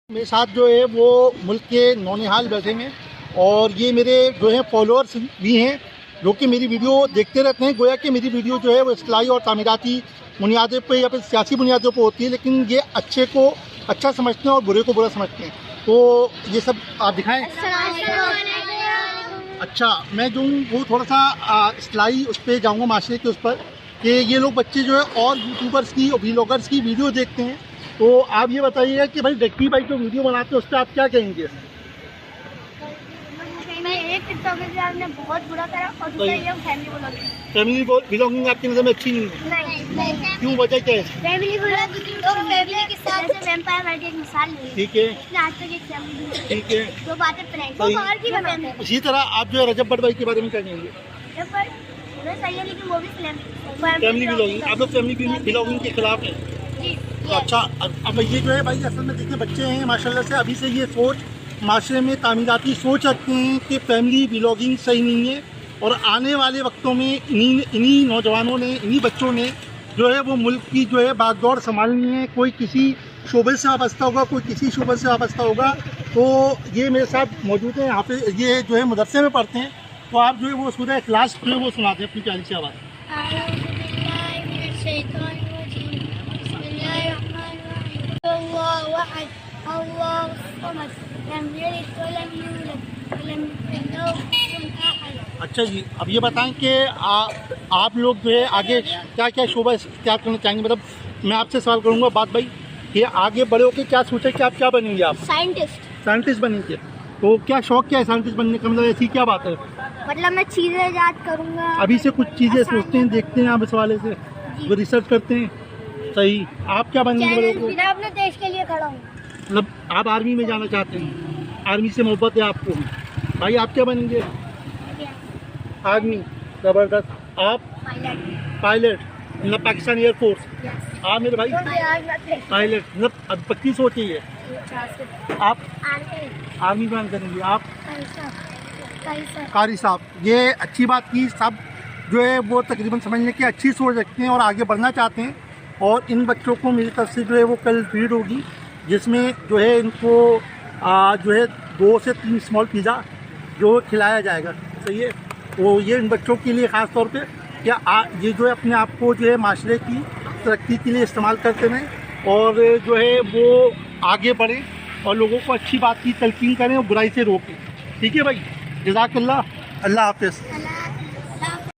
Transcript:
मेरे साथ जो है वो मुल्क के नौनिहाल बैठे हैं और ये मेरे जो है फॉलोअर्स भी हैं जो कि मेरी वीडियो देखते रहते हैं। गोया कि मेरी वीडियो जो है वो इस्लाही और तामीराती बुनियादों पे या फिर सियासी बुनियादों पे होती है, लेकिन ये अच्छे को अच्छा समझते हैं और बुरे को बुरा समझते हैं। तो ये सब आप दिखाएं। अच्छा, मैं जो हूँ वो थोड़ा सा इस्लाही उस पर जाऊँगा, माशरे के उस पर, कि ये लोग बच्चे जो है और यूट्यूबर्स की और व्लॉगर्स की वीडियो देखते हैं। तो आप ये बताइएगा कि भाई डक्की भाई जो वीडियो बनाते हैं उस पर आप क्या कहेंगे? आपने बहुत बुरा करा और दूसरा ये फैमिली व्लॉगिंग आपकी नज़र में अच्छी नहीं है? क्यों, वजह क्या है? फैमिली के साथ से वैम्पायर वाली एक मिसाल ले, ठीक है, आज तक एक फैमिली, ठीक है, दो बातें प्रैंक और की बनाते हैं। इसी तरह आप जो है रजब भट्ट भाई के बारे में क्या कहेंगे? सही है, लेकिन वो भी फैमिली व्लॉगिंग, आप लोग फैमिली व्लॉगिंग के खिलाफ हैं? जी। अच्छा, अब ये जो है भाई असल में देखिए बच्चे हैं माशाल्लाह से, अभी से ये सोच माशरे में तामीराती सोच रखते हैं कि फैमिली व्लॉगिंग सही नहीं है और आने वाले वक्तों में इन्हीं नौजवानों ने, इन्हीं बच्चों ने जो है वो मुल्क की जो है बागडोर संभालनी है। कोई किसी शोबे से वाबस्ता होगा, कोई किसी शोबे से वाबस्ता होगा। तो ये मेरे साथ मौजूद हैं यहाँ पे, ये जो है मदरसे में पढ़ते हैं। तो आप जो है वो सूरह इखलास जो है वो सुनाते हैं अपनी प्यारी सी आवाज़। अच्छा जी, अब ये बताएं कि आप लोग जो है आगे क्या क्या शोबा इख्तियार करना चाहेंगे? मतलब मैं आपसे सवाल करूंगा बात भाई कि आगे बड़े होकर क्या सोचे कि आप क्या बनेंगे? आप साइंटिस्ट बनेंगे। तो क्या शौक क्या है साइंटिस्ट बनने का? मतलब ऐसी क्या बात है? मतलब मैं चीजें याद करूंगा। अभी से कुछ चीज़ें सोचते हैं, देखते हैं आप इस वाले से, वो रिसर्च करते हैं। सही, आप क्या बनेंगे बड़े होकर? मैं अपने देश के लिए खड़ा हूँ। मतलब आप आर्मी में जाना चाहते हैं, आर्मी से मोहब्बत है आपको। भाई आप क्या बनेंगे? आर्मी, ज़बरदस्त। आप? पायलट, मतलब पाकिस्तान एयरफोर्स। आप मेरे भाई पायलट, मतलब अब पक्की सोच ही है। आप आर्मी ज्वाइन करेंगे। आप? कारी साहब। ये अच्छी बात की, सब जो है वो तकरीबन समझने की अच्छी सोच रखते हैं और आगे बढ़ना चाहते हैं। और इन बच्चों को मेरी तरफ से जो है वो कल ट्रीट होगी, जिसमें जो है इनको जो है 2 से 3 स्मॉल पिज़्ज़ा जो खिलाया जाएगा। सही है, वो ये इन बच्चों के लिए ख़ास तौर पे क्या ये जो है अपने आप को जो है माशरे की तरक्की के लिए इस्तेमाल करते रहें और जो है वो आगे बढ़ें और लोगों को अच्छी बात की तलकीन करें और बुराई से रोकें। ठीक है भाई, जज़ाकल्लाह, अल्लाह हाफ़िज़।